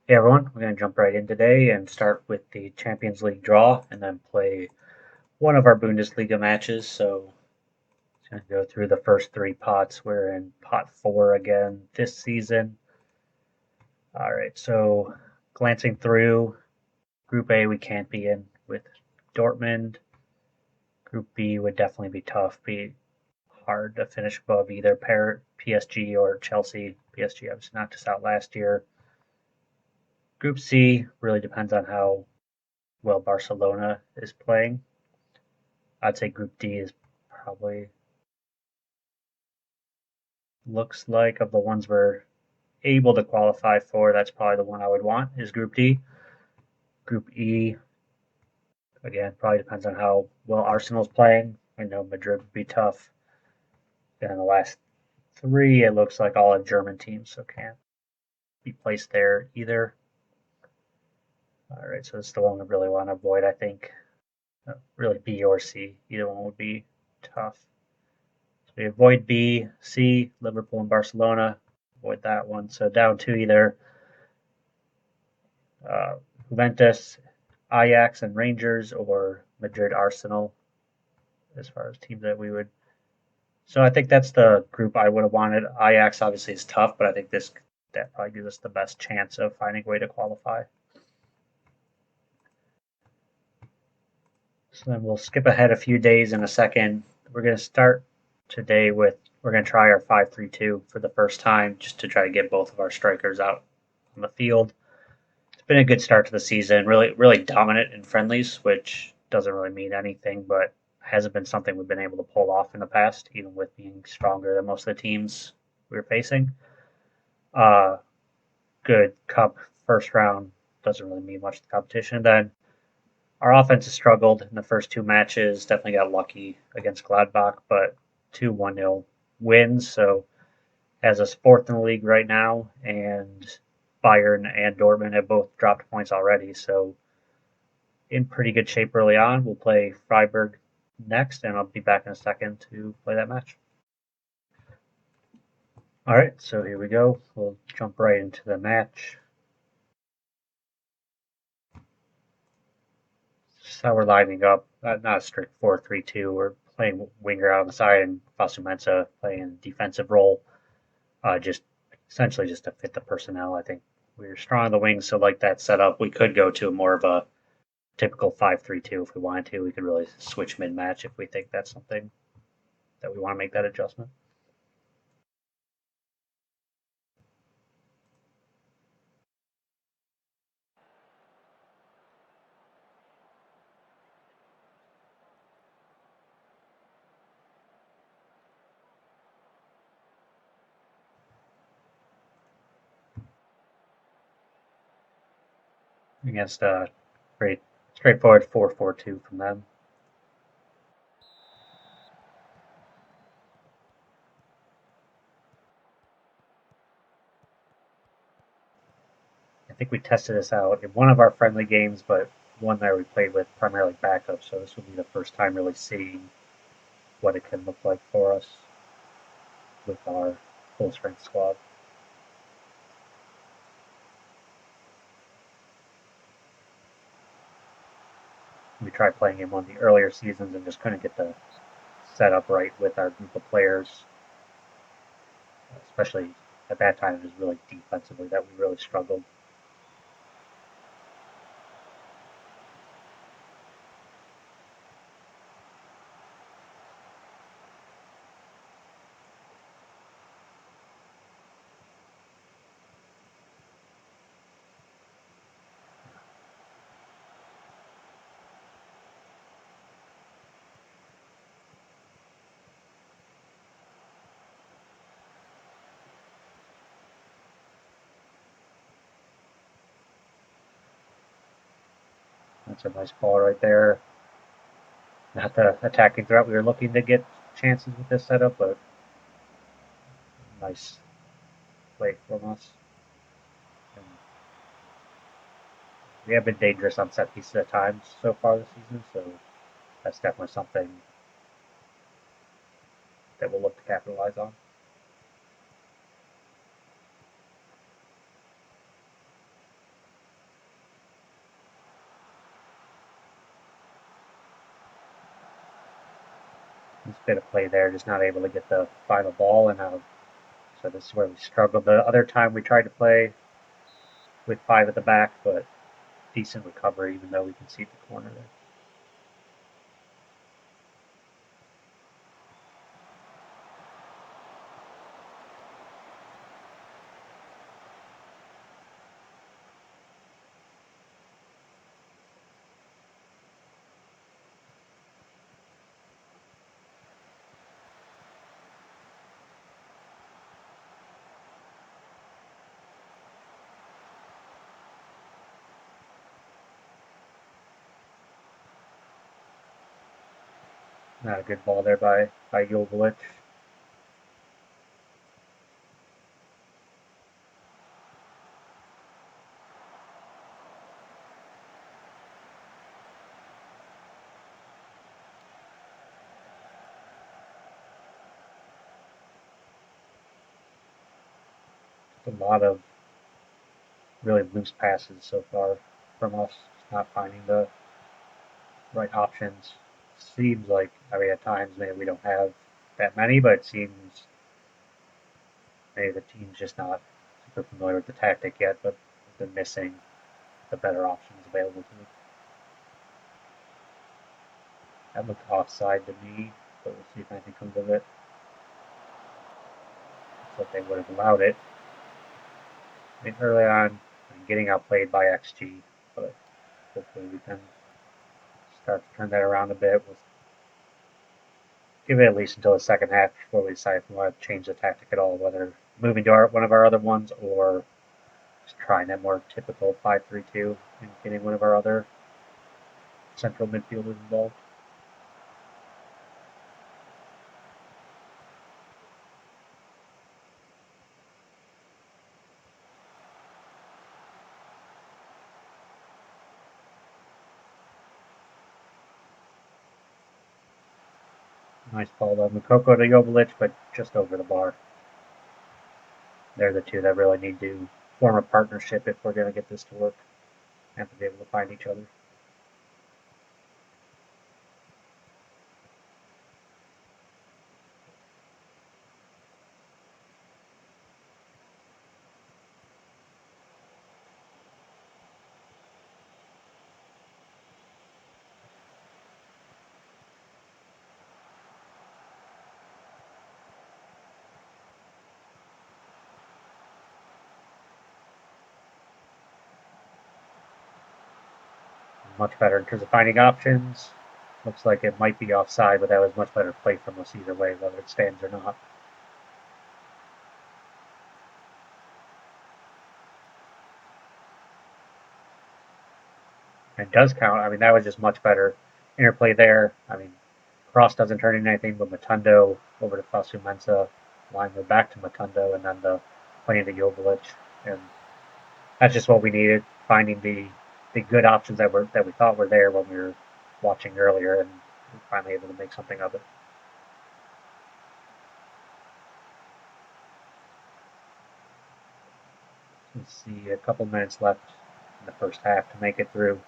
Hey everyone, we're going to jump right in today and start with the Champions League draw and then play one of our Bundesliga matches. So it's going to go through the first three pots. We're in pot four again this season. All right, so glancing through Group A, we can't be in with Dortmund. Group B would definitely be tough, be hard to finish above either PSG or Chelsea. PSG obviously knocked us out last year. Group C really depends on how well Barcelona is playing. I'd say Group D is probably looks like of the ones we're able to qualify for. That's probably the one I would want is Group D. Group E, again, probably depends on how well Arsenal's playing. I know Madrid would be tough. And the last three, it looks like all are German teams, so can't be placed there either. All right, so this is the one we really want to avoid, I think. Really B or C, either one would be tough. So we avoid B, C, Liverpool and Barcelona. Avoid that one. So down to either uh, Juventus, Ajax, and Rangers, or Madrid, Arsenal, as far as teams that we would. So I think that's the group I would have wanted. Ajax obviously is tough, but I think that probably gives us the best chance of finding a way to qualify. So then we'll skip ahead a few days in a second. We're going to start today with we're going to try our 5-3-2 for the first time just to try to get both of our strikers out on the field. It's been a good start to the season. Really dominant in friendlies, which doesn't really mean anything, but hasn't been something we've been able to pull off in the past, even with being stronger than most of the teams we were facing. Uh, Good cup first round doesn't really mean much to the competition. Then our offense has struggled in the first two matches. Definitely got lucky against Gladbach, but two 1-0 wins. So has us fourth in the league right now, and Bayern and Dortmund have both dropped points already. So in pretty good shape early on. We'll play Freiburg next, and I'll be back in a second to play that match. All right, so here we go. We'll jump right into the match. This is how we're lining up. Not a strict 4-3-2. We're playing winger out on the side and Fosu playing a defensive role. Just essentially just to fit the personnel. I think we're strong on the wings, so like that setup, we could go to more of a typical 5-3-2 if we wanted to. We could really switch mid match if we think that's something that we want to make that adjustment. Against a great straightforward 4-4-2 from them. I think we tested this out in one of our friendly games, but one that we played with primarily backup, so this will be the first time really seeing what it can look like for us with our full strength squad. We tried playing in one of the earlier seasons and just couldn't get the setup right with our group of players, especially at that time. It was really defensively that we really struggled. That's a nice ball right there. Not the attacking threat we were looking to get chances with this setup, but nice play from us. And we have been dangerous on set pieces at times so far this season, so that's definitely something that we'll look to capitalize on. This bit of play there, just not able to get the final ball and out. So this is where we struggled. The other time we tried to play with 5 at the back, but decent recovery, even though we can see the corner there. Not a good ball there by Jovic. A lot of really loose passes so far from us, not finding the right options. Seems like, I mean, at times maybe we don't have that many, but it seems maybe the team's just not super familiar with the tactic yet, but they're missing the better options available to them. That looked offside to me, but we'll see if anything comes of it. Looks like they would have allowed it. I mean, early on, I'm getting outplayed by XG, but hopefully we can start to turn that around a bit. We'll give it at least until the second half before we decide if we want to change the tactic at all, whether moving to one of our other ones or just trying that more typical 5-3-2 and getting one of our other central midfielders involved. Nice ball by Mukoko to Jovic, but just over the bar. They're the two that really need to form a partnership if we're going to get this to work. Have to be able to find each other. Much better in terms of finding options. Looks like it might be offside, but that was much better play from us either way, whether it stands or not. And it does count. I mean, that was just much better interplay there. I mean, Cross doesn't turn into anything, but Matundo over to Fasu Mensa, line we're back to Matundo, and then the play into Jovic. And that's just what we needed, finding the good options that we thought were there when we were watching earlier, and we're finally able to make something of it. Let's see, a couple minutes left in the first half to make it through.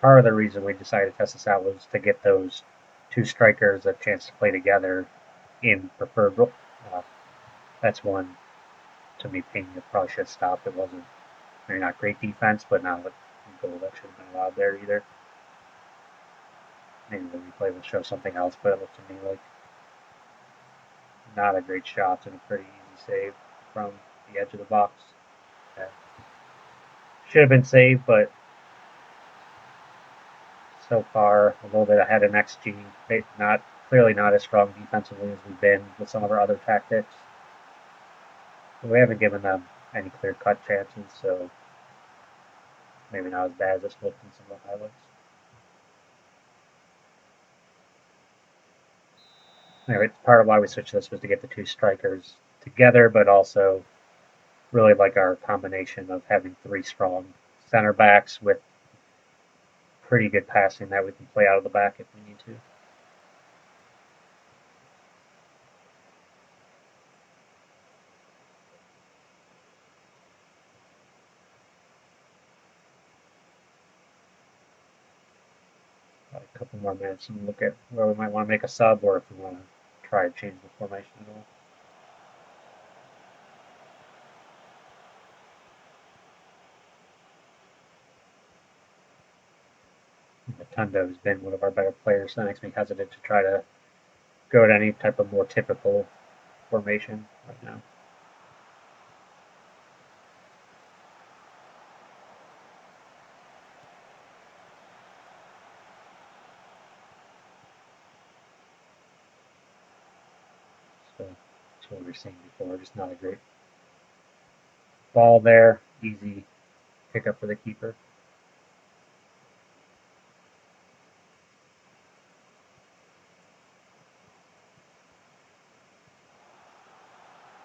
Part of the reason we decided to test this out was to get those two strikers a chance to play together in preferred. That's one, to me, Pena probably should have stopped. It wasn't maybe not great defense, but not a goal that should have been allowed there either. Maybe the replay will show something else, but it looked to me like not a great shot and a pretty easy save from the edge of the box. Yeah. Should have been saved, but so far a little bit ahead in XG. Not clearly not as strong defensively as we've been with some of our other tactics. But we haven't given them any clear-cut chances, so maybe not as bad as it's looked in some of the highlights. Anyway, part of why we switched this was to get the two strikers together, but also really like our combination of having three strong center backs with pretty good passing that we can play out of the back if we need to. more minutes and look at where we might want to make a sub or if we want to try to change the formation at all. Tundo has been one of our better players, so that makes me hesitant to try to go at any type of more typical formation right now. So that's what we were seeing before, just not a great ball there. Easy pickup for the keeper.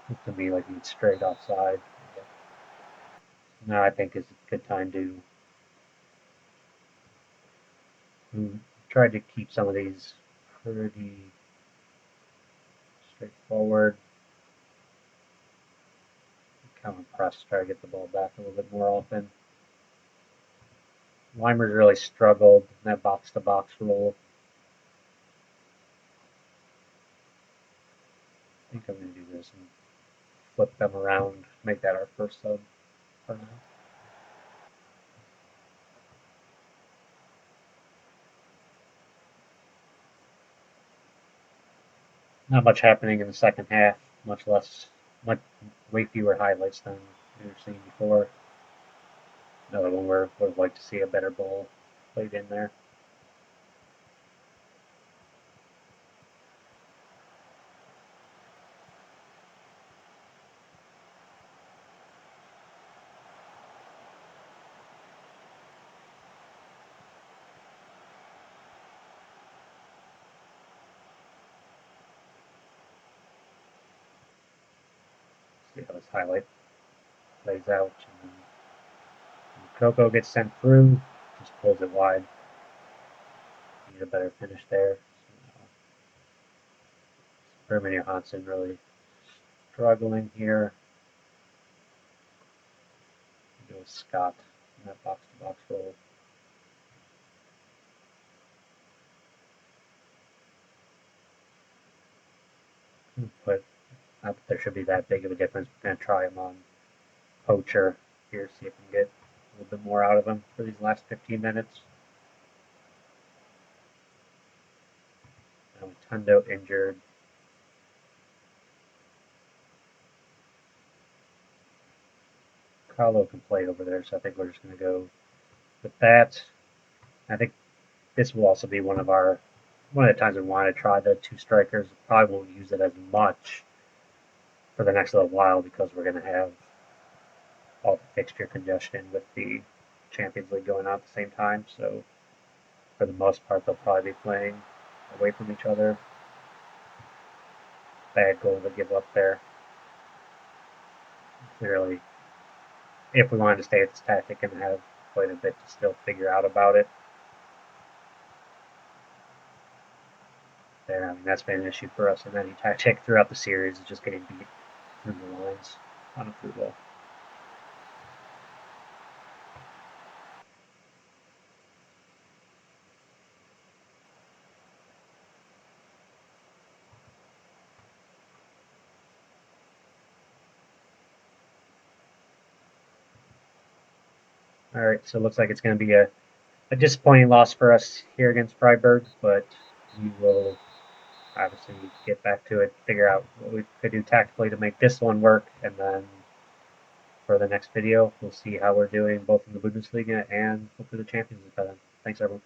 Looked to me like he's straight offside. Now I think is a good time to try to keep some of these pretty straightforward. Kind of press, try to get the ball back a little bit more often. Weimer's really struggled in that box-to-box role. I think I'm going to do this and flip them around, make that our first sub for now. Not much happening in the second half, much way fewer highlights than we were seeing before. Another one where I would like to see a better ball played in there. See how this highlight plays out. And Coco gets sent through, just pulls it wide. Need a better finish there. Herman Johansson really struggling here. Goes Scott in that box-to-box role. But not that there should be that big of a difference. We're going to try him on Poacher here, see if we can get a little bit more out of him for these last 15 minutes. Now Tundo injured. Carlo can play over there, so I think we're just going to go with that. I think this will also be one of the times we want to try the two strikers. Probably won't use it as much for the next little while because we're going to have all the fixture congestion with the Champions League going on at the same time. So for the most part, they'll probably be playing away from each other. Bad goal to give up there. Clearly, if we wanted to stay at this tactic and have quite a bit to still figure out about it. There, I mean, that's been an issue for us in any tactic throughout the series, is just getting beat through the lines on a through ball. All right, so it looks like it's going to be a disappointing loss for us here against Freiburg, but we will obviously get back to it, figure out what we could do tactically to make this one work, and then for the next video, we'll see how we're doing both in the Bundesliga and hopefully the Champions League by then. Thanks, everyone.